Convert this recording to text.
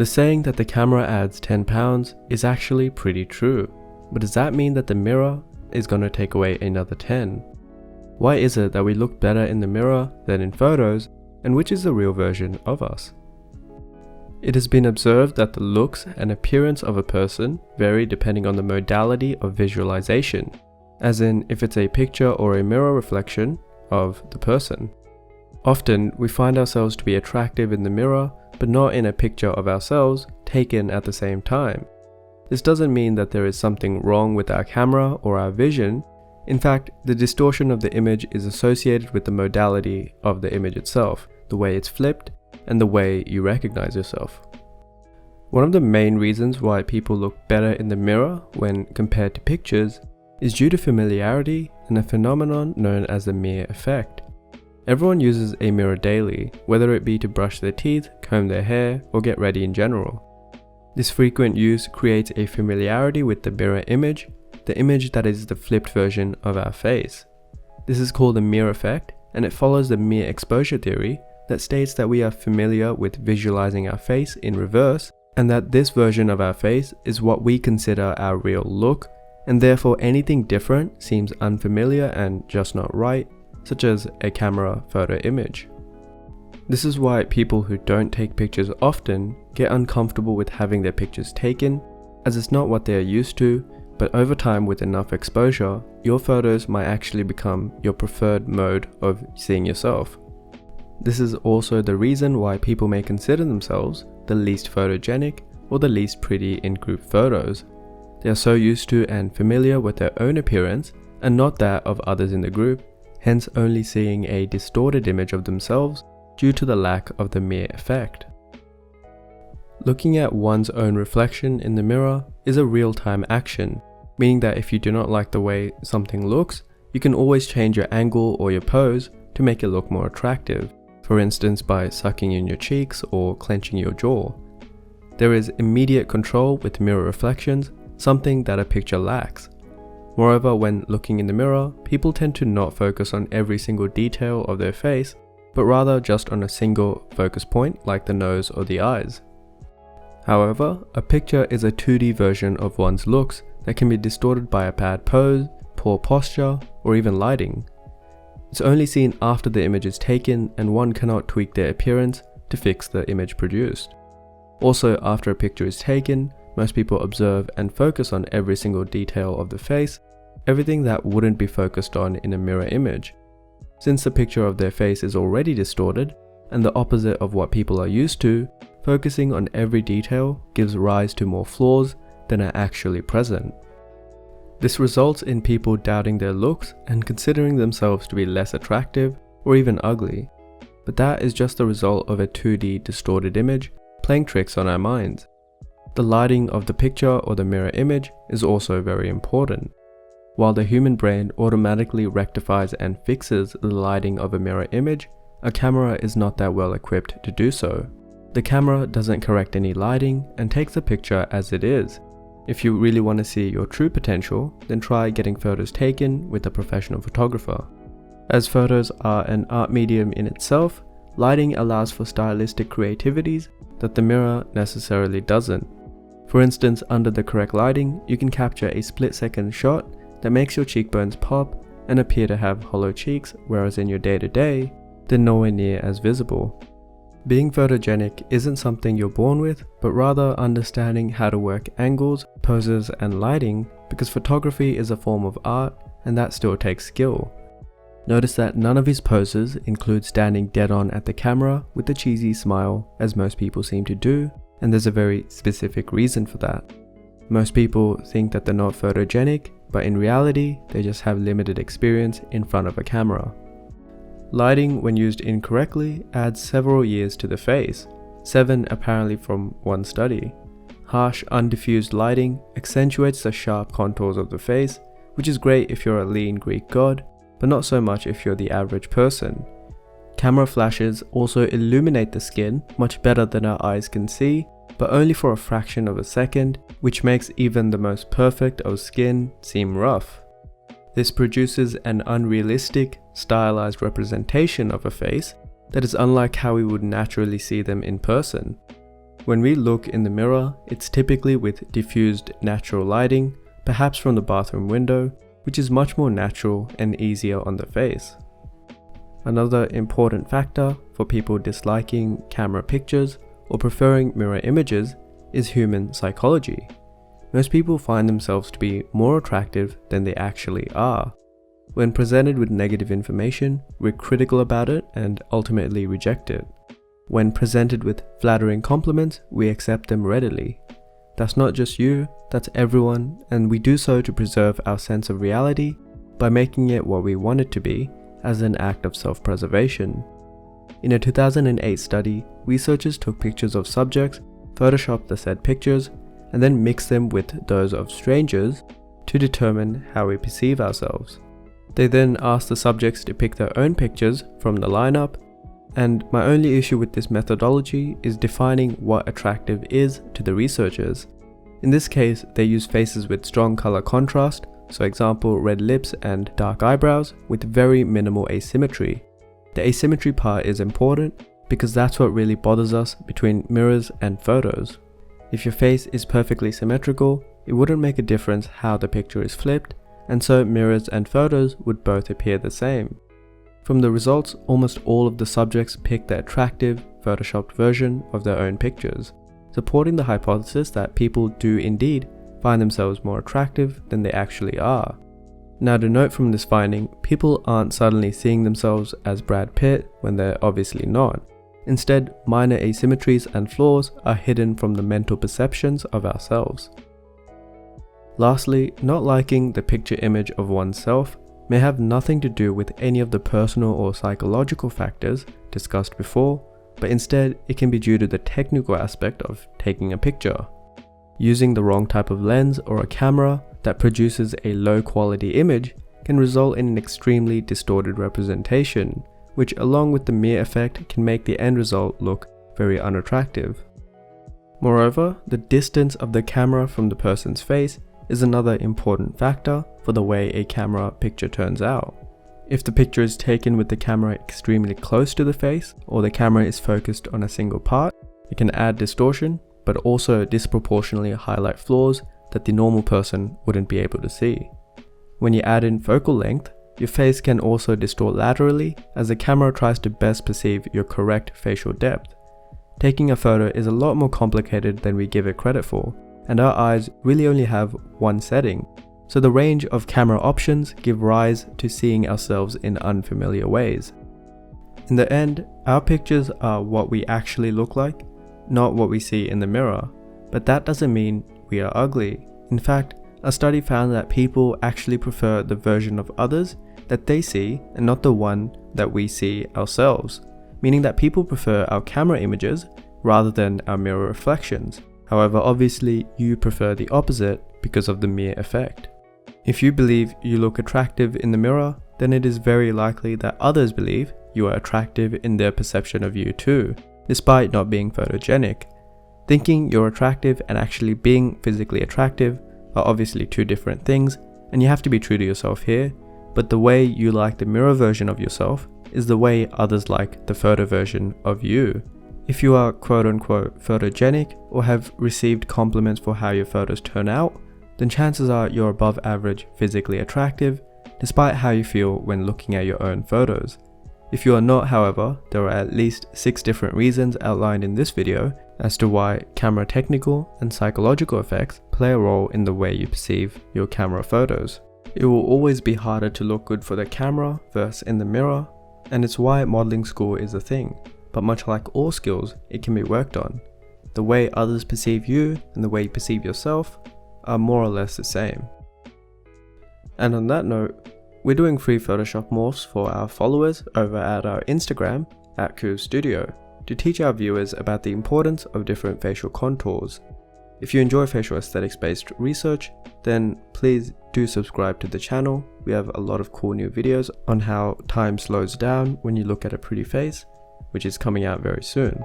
The saying that the camera adds 10 pounds is actually pretty true, but does that mean that the mirror is going to take away another 10? Why is it that we look better in the mirror than in photos, and which is the real version of us? It has been observed that the looks and appearance of a person vary depending on the modality of visualization, as in if it's a picture or a mirror reflection of the person. Often, we find ourselves to be attractive in the mirror, but not in a picture of ourselves taken at the same time. This doesn't mean that there is something wrong with our camera or our vision. In fact, the distortion of the image is associated with the modality of the image itself, the way it's flipped, and the way you recognize yourself. One of the main reasons why people look better in the mirror when compared to pictures is due to familiarity and a phenomenon known as the mirror effect. Everyone uses a mirror daily, whether it be to brush their teeth, comb their hair, or get ready in general. This frequent use creates a familiarity with the mirror image, the image that is the flipped version of our face. This is called the mirror effect, and it follows the mirror exposure theory that states that we are familiar with visualizing our face in reverse, and that this version of our face is what we consider our real look, and therefore anything different seems unfamiliar and just not right, such as a camera photo image. This is why people who don't take pictures often get uncomfortable with having their pictures taken, as it's not what they are used to, but over time with enough exposure, your photos might actually become your preferred mode of seeing yourself. This is also the reason why people may consider themselves the least photogenic or the least pretty in group photos. They are so used to and familiar with their own appearance and not that of others in the group, hence only seeing a distorted image of themselves due to the lack of the mirror effect. Looking at one's own reflection in the mirror is a real-time action, meaning that if you do not like the way something looks, you can always change your angle or your pose to make it look more attractive, for instance by sucking in your cheeks or clenching your jaw. There is immediate control with mirror reflections, something that a picture lacks. Moreover, when looking in the mirror, people tend to not focus on every single detail of their face, but rather just on a single focus point like the nose or the eyes. However, a picture is a 2D version of one's looks that can be distorted by a bad pose, poor posture, or even lighting. It's only seen after the image is taken, and one cannot tweak their appearance to fix the image produced. Also, after a picture is taken, most people observe and focus on every single detail of the face, everything that wouldn't be focused on in a mirror image. Since the picture of their face is already distorted, and the opposite of what people are used to, focusing on every detail gives rise to more flaws than are actually present. This results in people doubting their looks and considering themselves to be less attractive or even ugly. But that is just the result of a 2D distorted image playing tricks on our minds. The lighting of the picture or the mirror image is also very important. While the human brain automatically rectifies and fixes the lighting of a mirror image, a camera is not that well equipped to do so. The camera doesn't correct any lighting and takes the picture as it is. If you really want to see your true potential, then try getting photos taken with a professional photographer. As photos are an art medium in itself, lighting allows for stylistic creativities that the mirror necessarily doesn't. For instance, under the correct lighting, you can capture a split-second shot that makes your cheekbones pop and appear to have hollow cheeks, whereas in your day-to-day, they're nowhere near as visible. Being photogenic isn't something you're born with, but rather understanding how to work angles, poses, and lighting, because photography is a form of art and that still takes skill. Notice that none of his poses include standing dead on at the camera with a cheesy smile, as most people seem to do, and there's a very specific reason for that. Most people think that they're not photogenic, but in reality, they just have limited experience in front of a camera. Lighting, when used incorrectly, adds several years to the face, 7 apparently from one study. Harsh, undiffused lighting accentuates the sharp contours of the face, which is great if you're a lean Greek god, but not so much if you're the average person. Camera flashes also illuminate the skin much better than our eyes can see, but only for a fraction of a second, which makes even the most perfect of skin seem rough. This produces an unrealistic, stylized representation of a face that is unlike how we would naturally see them in person. When we look in the mirror, it's typically with diffused natural lighting, perhaps from the bathroom window, which is much more natural and easier on the face. Another important factor for people disliking camera pictures or preferring mirror images is human psychology. Most people find themselves to be more attractive than they actually are. When presented with negative information, we're critical about it and ultimately reject it. When presented with flattering compliments, we accept them readily. That's not just you, that's everyone, and we do so to preserve our sense of reality by making it what we want it to be as an act of self-preservation. In a 2008 study, researchers took pictures of subjects, photoshopped the said pictures, and then mixed them with those of strangers to determine how we perceive ourselves. They then asked the subjects to pick their own pictures from the lineup, and my only issue with this methodology is defining what attractive is to the researchers. In this case, they used faces with strong color contrast, so example red lips and dark eyebrows with very minimal asymmetry. The asymmetry part is important because that's what really bothers us between mirrors and photos. If your face is perfectly symmetrical, it wouldn't make a difference how the picture is flipped, and so mirrors and photos would both appear the same. From the results, almost all of the subjects picked the attractive, photoshopped version of their own pictures, supporting the hypothesis that people do indeed find themselves more attractive than they actually are. Now, to note from this finding, people aren't suddenly seeing themselves as Brad Pitt when they're obviously not. Instead, minor asymmetries and flaws are hidden from the mental perceptions of ourselves. Lastly, not liking the picture image of oneself may have nothing to do with any of the personal or psychological factors discussed before, but instead it can be due to the technical aspect of taking a picture. Using the wrong type of lens or a camera that produces a low quality image can result in an extremely distorted representation, which along with the mirror effect can make the end result look very unattractive. Moreover, the distance of the camera from the person's face is another important factor for the way a camera picture turns out. If the picture is taken with the camera extremely close to the face, or the camera is focused on a single part, it can add distortion, but also disproportionately highlight flaws that the normal person wouldn't be able to see. When you add in focal length, your face can also distort laterally as the camera tries to best perceive your correct facial depth. Taking a photo is a lot more complicated than we give it credit for, and our eyes really only have one setting, so the range of camera options give rise to seeing ourselves in unfamiliar ways. In the end, our pictures are what we actually look like, not what we see in the mirror, but that doesn't mean we are ugly. In fact, a study found that people actually prefer the version of others that they see and not the one that we see ourselves, meaning that people prefer our camera images rather than our mirror reflections. However, obviously you prefer the opposite because of the mirror effect. If you believe you look attractive in the mirror, then it is very likely that others believe you are attractive in their perception of you too, despite not being photogenic. Thinking you're attractive and actually being physically attractive are obviously two different things, and you have to be true to yourself here, but the way you like the mirror version of yourself is the way others like the photo version of you. If you are quote-unquote photogenic or have received compliments for how your photos turn out, then chances are you're above average physically attractive, despite how you feel when looking at your own photos. If you are not, however, there are at least 6 different reasons outlined in this video as to why camera technical and psychological effects play a role in the way you perceive your camera photos. It will always be harder to look good for the camera versus in the mirror, and it's why modeling school is a thing. But much like all skills, it can be worked on. The way others perceive you and the way you perceive yourself are more or less the same. And on that note, we're doing free Photoshop morphs for our followers over at our Instagram @KuveStudio to teach our viewers about the importance of different facial contours. If you enjoy facial aesthetics based research, then please do subscribe to the channel. We have a lot of cool new videos on how time slows down when you look at a pretty face, which is coming out very soon.